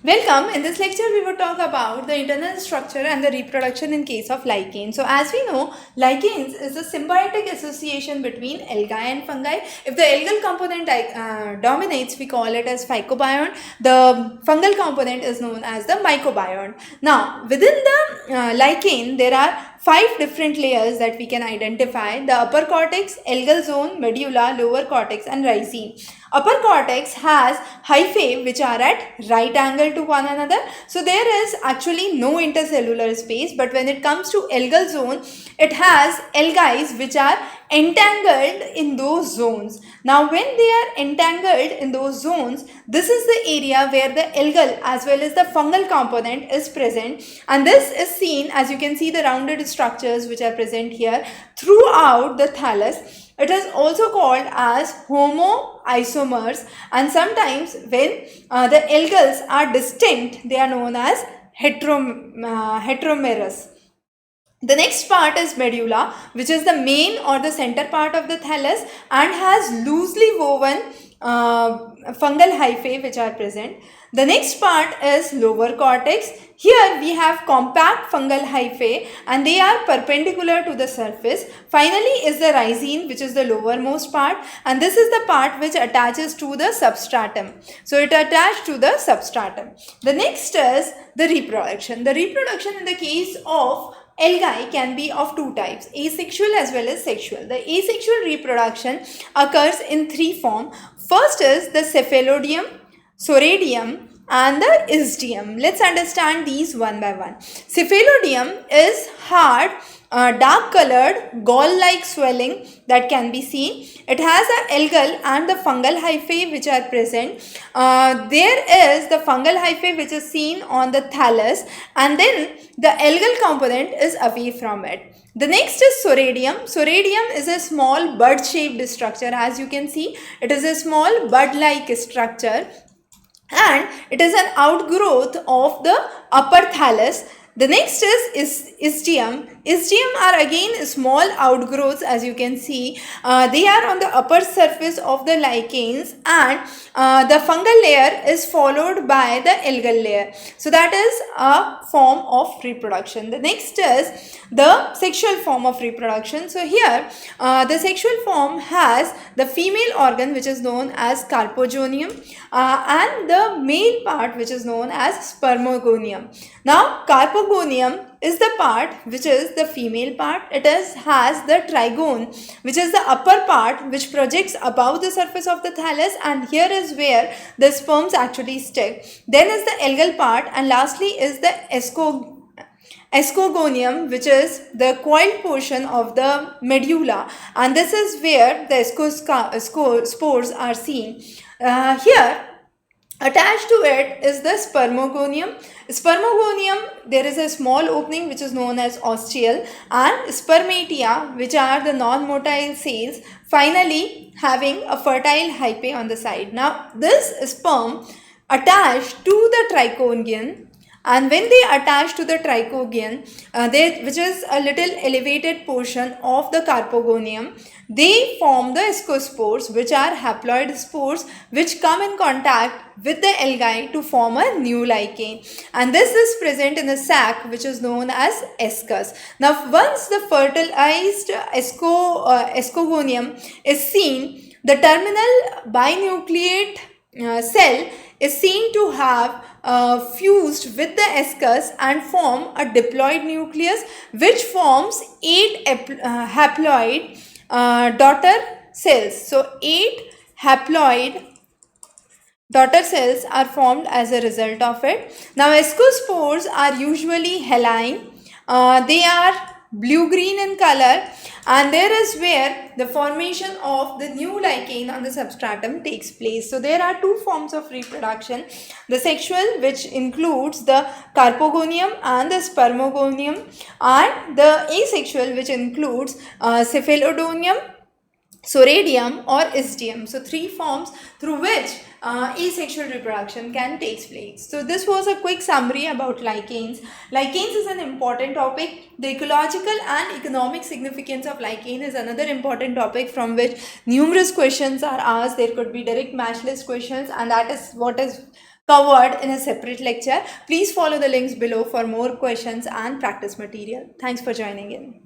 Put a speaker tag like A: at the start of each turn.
A: Welcome. In this lecture, we will talk about the internal structure and the reproduction in case of lichens. So, as we know, lichens is a symbiotic association between algae and fungi. If the algal component dominates, we call it as phycobiont. The fungal component is known as the mycobiont. Now, within the lichen, there are 5 different layers that we can identify: the upper cortex, algal zone, medulla, lower cortex, and rhizome. Upper cortex has hyphae which are at right angle to one another. So there is actually no intercellular space, but when it comes to algal zone, it has algae which are entangled in those zones. Now when they are entangled in those zones, this is the area where the algal as well as the fungal component is present, and this is seen, as you can see, the rounded structures which are present here throughout the thallus. It is also called as homoisomers, and sometimes when the algals are distinct, they are known as heteromerous. The next part is medulla, which is the main or the center part of the thallus and has loosely woven fungal hyphae which are present. The next part is lower cortex. Here we have compact fungal hyphae and they are perpendicular to the surface. Finally is the rhizome, which is the lowermost part, and this is the part which attaches to the substratum. So it attached to the substratum. The next is the reproduction. The reproduction in the case of algae can be of two types: asexual as well as sexual. The asexual reproduction occurs in 3 forms. First is the Cephalodium, Soredium, and the Isidium. Let's understand these one by one. Cephalodium is hard, dark colored, gall-like swelling that can be seen. It has an algal and the fungal hyphae which are present. There is the fungal hyphae which is seen on the thallus, and then the algal component is away from it. The next is Soredium. Soredium is a small bud-shaped structure. As you can see, it is a small bud-like structure, and it is an outgrowth of the upper thallus. The next is Isidium. Isidium are again small outgrowths, as you can see. They are on the upper surface of the lichens, and the fungal layer is followed by the algal layer. So that is a form of reproduction. The next is the sexual form of reproduction. So here the sexual form has the female organ which is known as carpogonium and the male part which is known as spermogonium. Now carpogonium is the part which is the female part. It has the trichogyne, which is the upper part which projects above the surface of the thallus, and here is where the sperms actually stick. Then is the algal part, and lastly is the ascogonium, which is the coiled portion of the medulla, and this is where the spores are seen. Here attached to it is the spermogonium. Spermogonium, there is a small opening which is known as ostial, and spermatia, which are the non-motile cells, finally having a fertile hyphae on the side. Now this sperm attached to the trichogyne, and when they attach to the trichogyne, which is a little elevated portion of the carpogonium, they form the ascospores, which are haploid spores which come in contact with the algae to form a new lichen, and this is present in the sac which is known as ascus. Now once the fertilized ascogonium is seen, the terminal binucleate cell is seen to have fused with the ascus and form a diploid nucleus which forms 8 haploid daughter cells. So 8 haploid daughter cells are formed as a result of it. Now ascospores are usually haline. They are blue-green in color, and there is where the formation of the new lichen on the substratum takes place. So there are 2 forms of reproduction: the sexual, which includes the carpogonium and the spermogonium, and the asexual, which includes Cephalodium, Soredium, or Isidium. So 3 forms through which asexual reproduction can take place. So this was a quick summary about lichens. Lichens is an important topic. The ecological and economic significance of lichen is another important topic from which numerous questions are asked. There could be direct match list questions, and that is what is covered in a separate lecture. Please follow the links below for more questions and practice material. Thanks for joining in.